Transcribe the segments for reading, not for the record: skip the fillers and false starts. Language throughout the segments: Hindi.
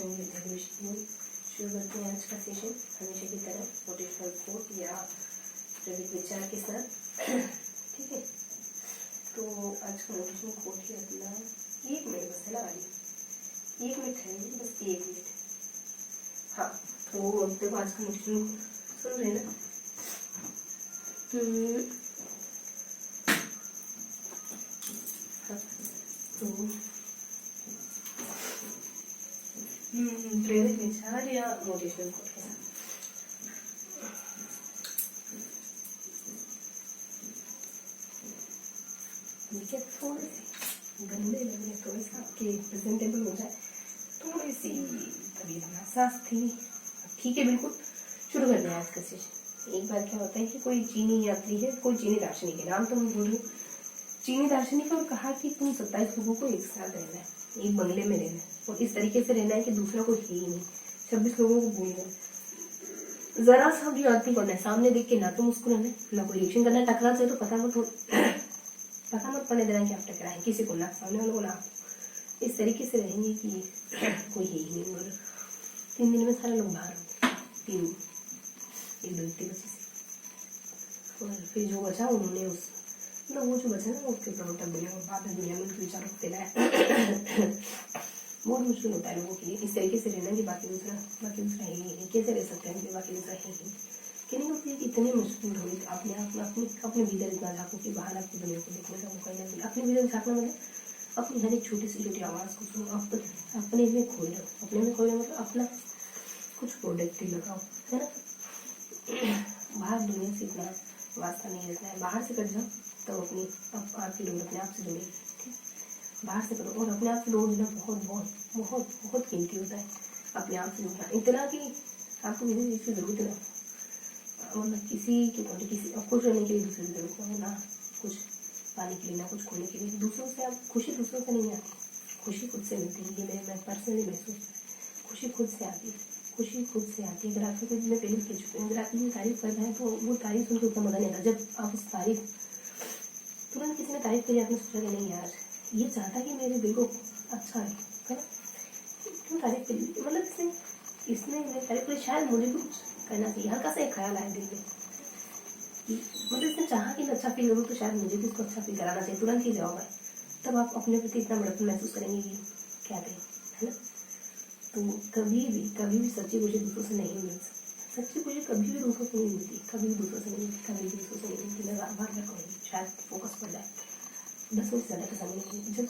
शुरू करते हैं आज का सेशन हमेशा की तरह मोटिवेशनल कोट या जैविक विचार के साथ। ठीक है, तो आज का मोटिवेशनल कोट है अपना 1 मिनट बस है ना वाली 1 मिनट है बस 1 मिनट। हाँ, तो देखो आज का मोटिवेशनल सुन रहे ना। तो प्रेरक विचार या मोटिवेशनल कोट के साथ देखिए थोड़े से गंदे लगे, थोड़े से आपके प्रेजेंटेबल हो जाए, थोड़ी सी तबीयत नासाज थी। ठीक है, बिल्कुल शुरू कर दें आज का सेशन। एक बार क्या होता है कि कोई चीनी यात्री है, कोई चीनी दार्शनिक है, नाम तो मैं बोल रही हूँ, चीनी दार्शनिक और कहा कि तुम 27 लोगों को एक साथ रहना है, एक बंगले में रहना है और इस तरीके से रहना है कि दूसरा कोई है ही नहीं। 26 लोगों को भूल गए। जरा सा भी बात नहीं करना है, सामने देख के ना तो मुस्कुराना है ना कोई रिएक्शन करना है। टकरा से तो पता मत पड़ने देना कि आप टकराए किसी को, ना सामने वालों को ना। इस तरीके से रहेंगे कि कोई है ही नहीं। और 3 दिन में सारे लोग बाहर हो, 3 1 2 3 बजे से। और फिर जो बचा उन्होंने उस मतलब वो जो बचा ना उसके प्रमोटर बने और बाद में दुनिया में उनके विचारों को फैलाया। बहुत मुश्किल होता है लोगों के लिए इस तरीके से रहना कि बाकी दूसरा है ही नहीं। कैसे रह सकते हैं बाकी दूसरा है ही नहीं। कहने का मतलब इतने मजबूर हो गए अपने आप में, अपने भीतर इतना झाँको कि बाहर आपकी दुनिया को देखने का मौका नहीं मिला। अपने भीतर झाँकना मतलब अपनी हर एक छोटी से छोटी आवाज़ को सुनो, अपने में खोए रहो। अपने में खोए मतलब अपना कुछ प्रोडक्टिव लगाओ, है ना। बाहर दुनिया से इतना वास्ता नहीं रखना है। बाहर से कट जाओ तो आपकी लोग अपने आप से जुड़ेगी। ठीक, बाहर से करो। और अपने आप से लोग जुड़ना बहुत बहुत बहुत बहुत कीमती होता है। अपने आप से जुड़ना इतना कि आपको किसी चीज़ की जरूरत ना, मतलब किसी के पॉइंट किसी खुश रहने के लिए दूसरे की जरूरत ना, कुछ पाने के लिए ना कुछ खोने के लिए। दूसरों से आप खुशी दूसरों से नहीं आती, खुशी खुद से मिलती है। ये मैं पर्सनली महसूस, खुशी खुद से आती है, खुशी खुद से आती है। अगर आपको कुछ मैं पहले कह चुकी हूँ, अगर आप किसी तारीफ कर रहे हैं तो वो तारीफ सुनकर उतना मजा नहीं आता। जब आप उस तारीफ तुरंत किसी ने तारीफ करी, आपने सोचा कि नहीं यार ये चाहता कि मेरे दिल को अच्छा है ना, क्यों तारीफ करी, मतलब इसने मेरी तारीफ करी, शायद मुझे कुछ करना चाहिए। हल्का सा एक ख्याल आया दिल में, मतलब इसने चाहा कि मैं अच्छा फील करूँ तो शायद मुझे भी उसको अच्छा फील कराना चाहिए। तुरंत ही जवाब आए, तब आप अपने प्रति इतना बड़प्पन महसूस करेंगे कि क्या करें, है ना। तो कभी भी सच्ची खुशी दूसरों से नहीं मिल सकती। सच्ची खुशी कभी भी दूसरों से नहीं मिलती, कभी भी दूसरों से नहीं मिलती, कभी भी दूसरों से नहीं मिलती। मैं बार बार कहूँगी, शायद फोकस पड़ जाए। 10 मिनट ज़्यादा का समय नहीं। जब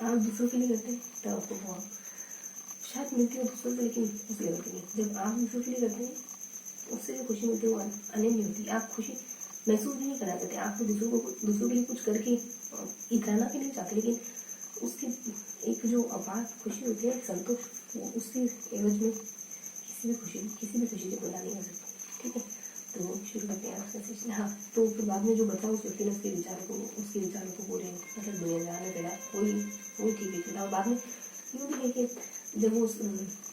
आप दूसरों के लिए करते हैं तब आपको बहुत शायद मिलती है दूसरों से, लेकिन उस लेवल की नहीं। जब आप दूसरों के लिए करते हैं उससे जो खुशी मिलती है वो अनन्य होती है। आप खुशी महसूस भी नहीं करना चाहते, आपको दूसरों के लिए कुछ करके इतराना भी नहीं चाहते, लेकिन उसकी एक जो अपार खुशी होती है, एक संतोष, वो उसकी एवज में किसी भी खुशी की तुलना नहीं हो सकती। ठीक है, तो शुरू करते हैं आपका सेशन। हाँ, तो फिर बाद में जो बचा उस व्यक्ति ने उसके विचारों को पूरे मतलब दुनिया जाने देना, वही ठीक है था। और बाद में यूँ भी है कि जब वो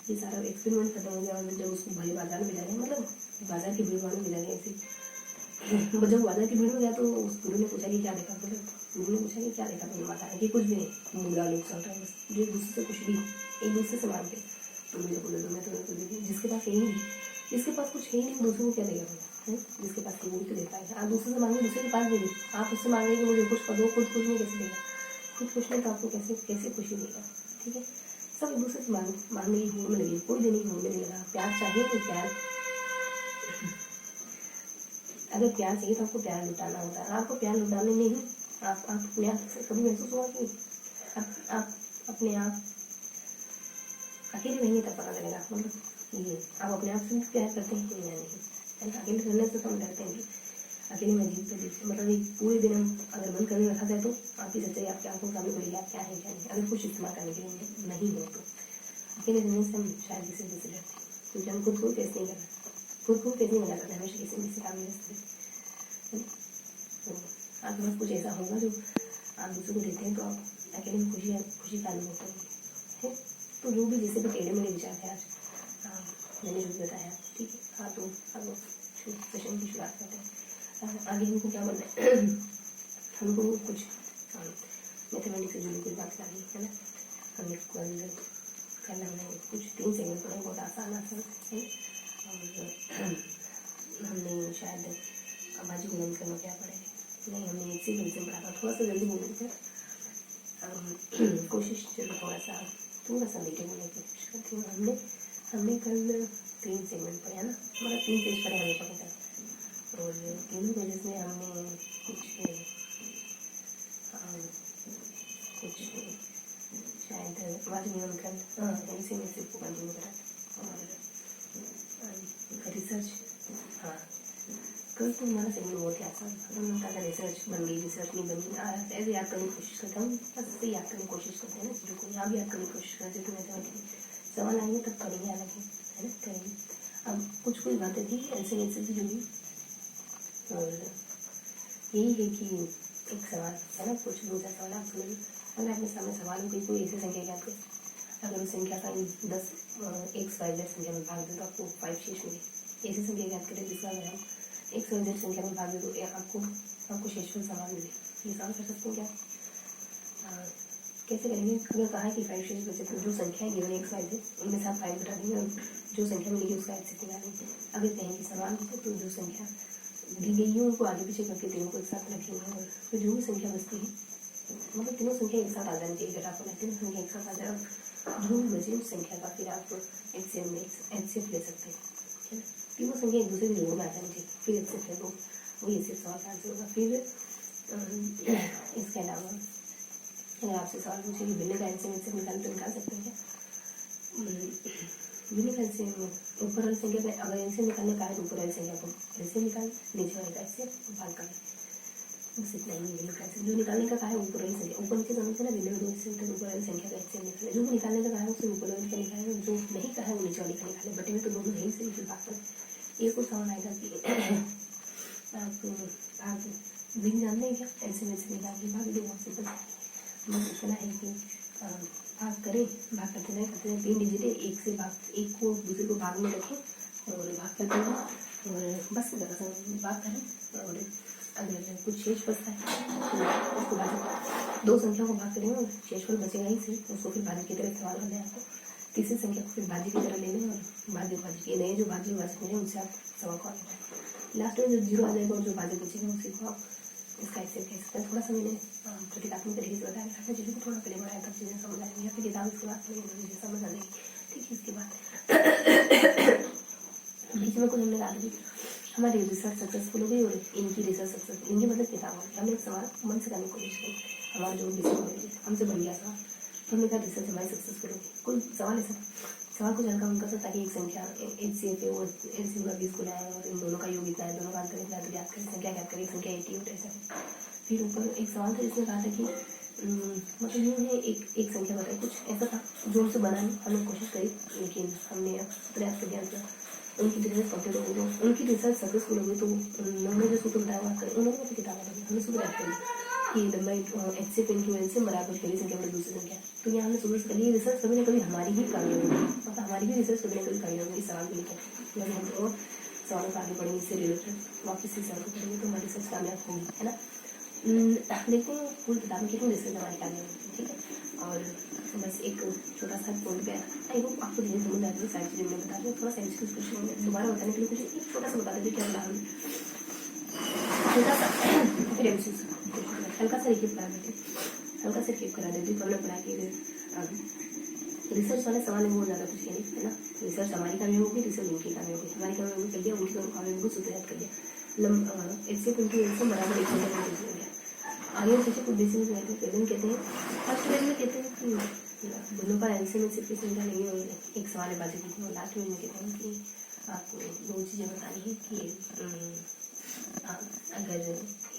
ये सारा एक्सपेरिमेंट खत्म हो गया और जब उसको भले बाजार में मिला गया, मतलब बाजार की भीड़ में मिला गया ऐसे, जब बाजार की भीड़ में गया तो उस गुरु ने पूछा कि क्या देखा, मतलब गुरु ने पूछा कि क्या देखा तुमने बाजार कि कुछ भी नहीं, मुद्रा लोग चल रहा है बस, जो एक दूसरे से कुछ भी एक दूसरे से मांगते, तुम मुझे बोले दो मैं तुम्हें कुछ दे दूँ। जिसके पास है ही नहीं, जिसके पास कुछ है ही नहीं, दूसरों को क्या देगा है। जिसके पास है वो भी तो दे पाएगा। आप दूसरे से मांगे, दूसरे के पास दे दो। आप उससे मांगे कि मुझे कुछ कर दो, खुद कुछ नहीं कैसे देगा, खुद कुछ नहीं तो आपको कैसे खुशी देगा। ठीक है, सब एक दूसरे से मांगने की होड़ में लगे, कोई देने की होड़ में नहीं लगा। प्यार चाहिए तो प्यार, अगर प्यार चाहिए तो आपको प्यार लुटाना होता है। आपको प्यार लुटाने में ही आप अपने आप से कभी महसूस हुआ कि आप अपने आप अकेले रहेंगे तब पता चलेगा। मतलब ये आप अपने आप से प्यार करते हैं कि नहीं, है ना। अकेले रहने से तो हम डरते हैं कि अकेले में जीव तो देखते, मतलब एक पूरे दिन हम अगर बंद करने रखा जाए तो आपकी सच्चाई आपकी आंखों के सामने पड़ेगी, आप क्या है क्या नहीं, अगर कुछ इस्तेमाल करने के लिए नहीं हो तो। अकेले रहने से हम शायद किसी से डरते हैं, क्योंकि हम खुद को फेस नहीं करते, खुद को फेस नहीं लगा सकते, हमेशा किसी काम में रहते। आपके पास कुछ ऐसा होगा जो आप दूसरों को देते हैं तो आप अकेले में खुशी का अनुभव करेंगे, है। तो जो भी जैसे भी टेढ़े मेढ़े विचार थे आज मैंने जो बताया, ठीक है। हाँ, तो अब सेशन की शुरुआत करते हैं। आगे हमको क्या बनना है, हमको कुछ मैथमेटिक्स से जुड़ी कुछ बात करनी है ना। हमने कल हमने कुछ 3 सेगमेंट पढ़े, बहुत आसान आसान है। और हमने शायद बाजी गुणन करना क्या पढ़े नहीं, हमने एक से गुणन पढ़ा था, थोड़ा सा जल्दी बोलने पर कोशिश चलो थोड़ा सा मीठे बोलने की कोशिश करती हूँ। हमने कल 3 सेगमेंट पढ़े है ना, मतलब 3 पेज पढ़े हमेशा के साथ, और तीनों पेजेस में हमने कुछ शायद बाजी गुणन कर इसी में सिर्फ कंटिन्यू करा, और रिसर्च। हाँ, कल तो हमारा सेगमेंट बहुत ही आसान था, हमने कहा रिसर्च बन गई, रिसर्च नहीं बनी, ऐसे याद करने की कोशिश करता हूँ, बस ऐसे याद करने की कोशिश करते हैं ना चीज़ों को, यहाँ भी याद करने की कोशिश करते हैं। तो मैथमेटिक्स सवाल आएंगे तब करेंगे, हालांकि है ना, करेंगे। अब कुछ बातें थी ऐसे वैसे से जुड़ी, और यही है कि एक सवाल है ना, कुछ 2-4 सवाल आप सुनिए। अगर आपके सामने सवाल हो कोई ऐसी संख्या याद करें, अगर उस संख्या का 10 XYZ संख्या में भाग दे तो आपको 5 शेष मिले। ऐसी संख्या याद करें जिसका अगर हम XYZ संख्या में भाग दे तो आपको शेषफल समान मिले। ये सवाल कर सकते हैं क्या? कैसे करेंगे? अगर कहा है कि 5 शेष बचे तो जो संख्या है गिवन XYZ उनमें से आप 5 घटा देंगे और जो संख्या मिलेगी उसका HCF निकालेंगे। अगर कहें कि समान होते तो जो संख्या दी गई है उनको आगे पीछे करके तीनों को एक साथ रखेंगे, और फिर जो भी संख्या बचती है, मतलब तीनों संख्या एक साथ आ जानी चाहिए, घटा को तीनों संख्या एक साथ आ जाए, और जो भी बचे उस संख्या का फिर आप HCF ले सकते हैं, है ना। तीनों संख्या एक दूसरे के जोड़ में आ जानी चाहिए, फिर HCF ले दो, वही HCF सवाल का आंसर होगा। फिर इसके अलावा अगर आपसे सवाल पूछे कि भिन्न का HCF निकाल तो निकाल सकते हैं क्या? भिन्न का HCF ऊपर वाली संख्या का अगर HCF निकालने का है तो ऊपर वाली संख्या को HCF निकाल, नीचे वाले का HCF भाग कर, बस इतना ही। भिन्न का HCF जो निकालने का है ऊपर वाली संख्या, ऊपर नीचे दोनों से ना भिन्न ऊपर वाली संख्या का HCF निकाले, जो निकालने का है उससे ऊपर वाली का निकाले, जो नहीं का है वो नीचे वाली का निकाले। बटे में तो दोनों है ही से भाग कर। एक और सवाल आएगा कि आप भाग भिन्न जानते हैं क्या? ऐसे निकाल के भाग दो, बहुत सिंपल। बस इतना है कि भाग करें, भाग करते रहे 3 डिजिट है, एक को दूसरे को भाग में रखें और भाग करते रहें, और बस ज़रा सा भाग करें, और अगर कुछ शेष बचता है तो उसको भाग, 2 संख्या को भाग करें और शेषफल बचेगा ही से, उसको फिर भाज्य की तरह सवाल करना है आपको। तीसरी संख्या को फिर भाज्य की तरह ले लें और भाज्य के नए जो भाज्य मिले उनसे आप सवाल को आगे लास्ट में जो 0 आ जाएगा और जो भाज्य बचेगा उसी को आप इसका एक्सेप्ट कह सकते हैं। थोड़ा सा मैंने प्रतीकात्मक तरीके से बताया था, चीज़ों को थोड़ा पहले बढ़ाया तब चीज़ें समझ आएंगी, या फिर किताब इसके बाद पढ़ेंगे तो चीज़ें समझ आ जाएगी। ठीक है, इसके बाद बीच में कुछ हमने कहा कि हमारी रिसर्च सक्सेसफुल हो गई और इनकी रिसर्च सक्सेसफुल, इनकी मतलब किताब होगी। हमने एक सवाल मन से करने की कोशिश की, हमारा जो विषय हमसे बढ़ गया सवाल, तो हमने कहा रिसर्च हमारी सक्सेसफुल होगी। कोई सवाल ऐसा सवाल कुछ हल्का उनका ताकि एक संख्या HCF है वो LCM का 20 को लाए और इन दोनों का योग इतना है, दोनों का अंतर इतना है, तो याद करें संख्या याद करें, संख्या 80 और ऐसा। फिर ऊपर एक सवाल था जिसमें कहा था कि मतलब यूँ है एक संख्या बताई, कुछ ऐसा था जो उनसे बनाने हमने कोशिश करी, लेकिन हमने प्रयास कर दिया तो उनकी रिसर्च कंप्लीट हो गई, तो उनकी रिसर्च सक्सेसफुल हो गई। तो उन्होंने जो सूत्र बताया बात करें, उन्होंने अपनी किताब बताई, हमने सूत्र याद करी कि लंबाई HCF इनटू LCM बराबर पहली संख्या बड़ी दूसरी संख्या। तो यहाँ हमने सूत्र कर लिया, रिसर्च कभी ना कभी हमारी ही कामयाबी होगी, मतलब हमारी भी रिसर्च कभी ना कभी कामयाबी होगी। सवाल को लेकर जब हम और सवालों को आगे बढ़ेंगे, इससे रिलेटेड वापस इस सवाल को करेंगे तो हमारी रिसर्च कामयाब होगी, है ना। देखते हैं पूरी किताब में कितनी रिसर्च हमारी कामयाब होगी, ठीक है। और बस एक छोटा सा पॉइंट पे आई होप आपको धीरे समझ आ रही है सारी चीज़ें मैं बता रही हूँ। थोड़ा सा क्वेश्चन दोबारा बताने के लिए कुछ एक छोटा सा बता देते क्या बता रही छोटा सा फिर हल्का सा रिकीप करा देती तो हमने पढ़ा कि रिसर्च वाले सवाल में बहुत ज़्यादा कुछ है नहीं, है ना। रिसर्च हमारी कामयाबी होगी, रिसर्च उनकी कामयाबी होगी, हमारी कामयाबी कर दिया, उनकी कामयाबी को सूत्र याद कर दिया। HCF इनटू LCM बराबर 1 हो गया। आगे पीछे कुछ बेसिक कहते हैं फर्स्ट वेज में कहते हैं कि दोनों का LCM सिर्फ की संख्या नहीं होगी, एक सवाल है बाजी की। और लास्ट में कहते हैं कि आपको 2 चीज़ें बतानी है कि अगर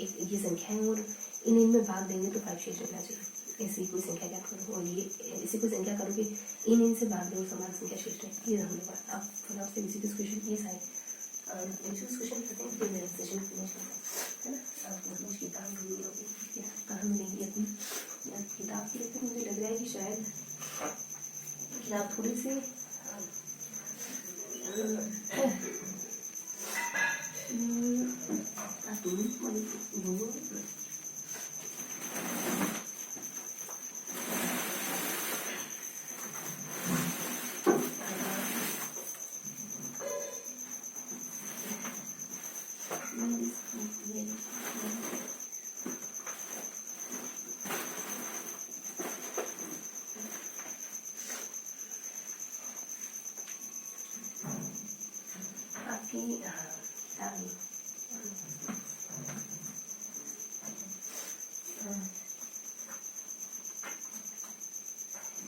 एक ये संख्या है और इनमें भाग देंगे तो 5 शेष रखना चाहिए। ऐसी कोई संख्या ज्ञात करो और ये ऐसी कोई संख्या करो कि इनसे भाग दो समान संख्या शेष रहे। ये हमने बात आप थोड़ा से इसी क्वेश्चन ये सारे क्वेश्चन करते हैं, फिर मेरा सेशन फिनिश है ना। आपको कुछ किताब मिली होगी, कहाँ मिलेगी अपनी किताब की, लेकिन मुझे लग रहा है कि शायद किताब थोड़ी सी कि हाँ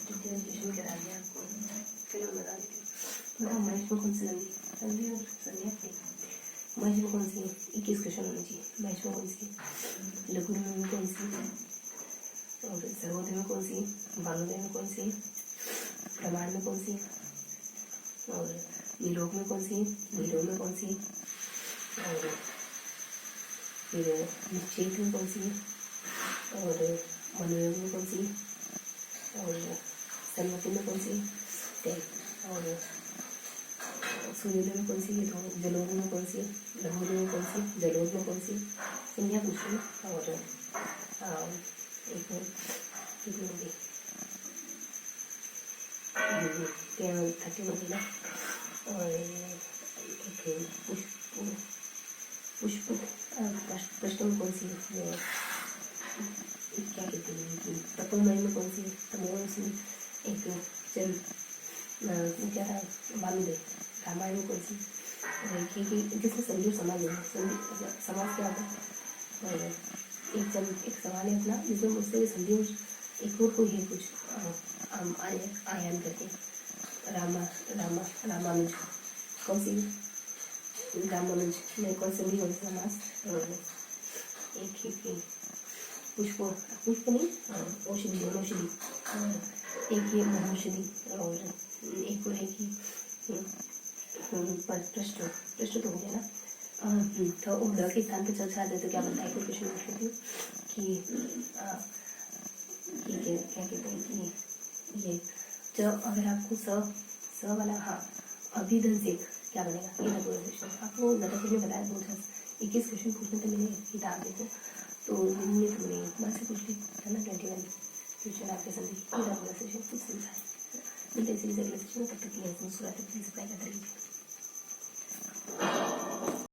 डिफरेंशिएशन करा दिया आपको, चलो बता देती हूँ। बताओ महेश में कौन सी संधि, संधि और संधि अपनी महेश में कौन सी 21 क्वेश्चन होने चाहिए। महेश में कौन सी, लघु में कौन सी, और सर्वोदय में कौन सी, बालोदय में कौन सी, प्रमाण में कौन सी, और विलोक में कौन सी, विलोक में कौन सी, और फिर निश्चेत में कौन सी, और मनोयोग में कौन सी, और सन्मति में कौन सी, और सूर्योदय में कौन सी, जलोद में कौन सी, लघुदय में कौन सी, जलोद में कौन सी, संज्ञा पूछ लो। और एक होगी 30 होगी ना, और एक पुष्प प्रश्न में कौन सी, क्या कहते हैं, तपोमय में कौन सी, तमोमय में एक चल क्या था, बालुदय, रामायण में कौन सी, कि जिसमें संधि और समाज है, समाज क्या होता है, और एक सवाल है अपना जिसमें मुझसे भी संधि और एक और कोई है कुछ आयान करके, रामानुज कौन सी, रामानुज में कौन संधि कौन सी समास, और एक पुष्प नहीं, औषधि, एक ये महौषधि, और एक और है कि पृष्ठ तो हो गया ना। तो उर्ध के स्थान पर चर्चा आ जाए तो क्या बनता है, कोई क्वेश्चन पूछ लेती हूँ कि क्या कहते हैं कि ये जब अगर आपको स वाला हाँ अभिधन से क्या बनेगा, ये ना पूरा क्वेश्चन आपको ज़्यादा कुछ नहीं बताया, 21 क्वेश्चन पूछने के लिए किताब देते तो दिन में तो नहीं बस कुछ भी है ना, 21 क्वेश्चन आपके संधि पूरा सेशन कुछ समझा है। मिलते हैं अगले सेशन में, तब तक के लिए मुस्कुराते प्लीज अप्लाई करते रहिए।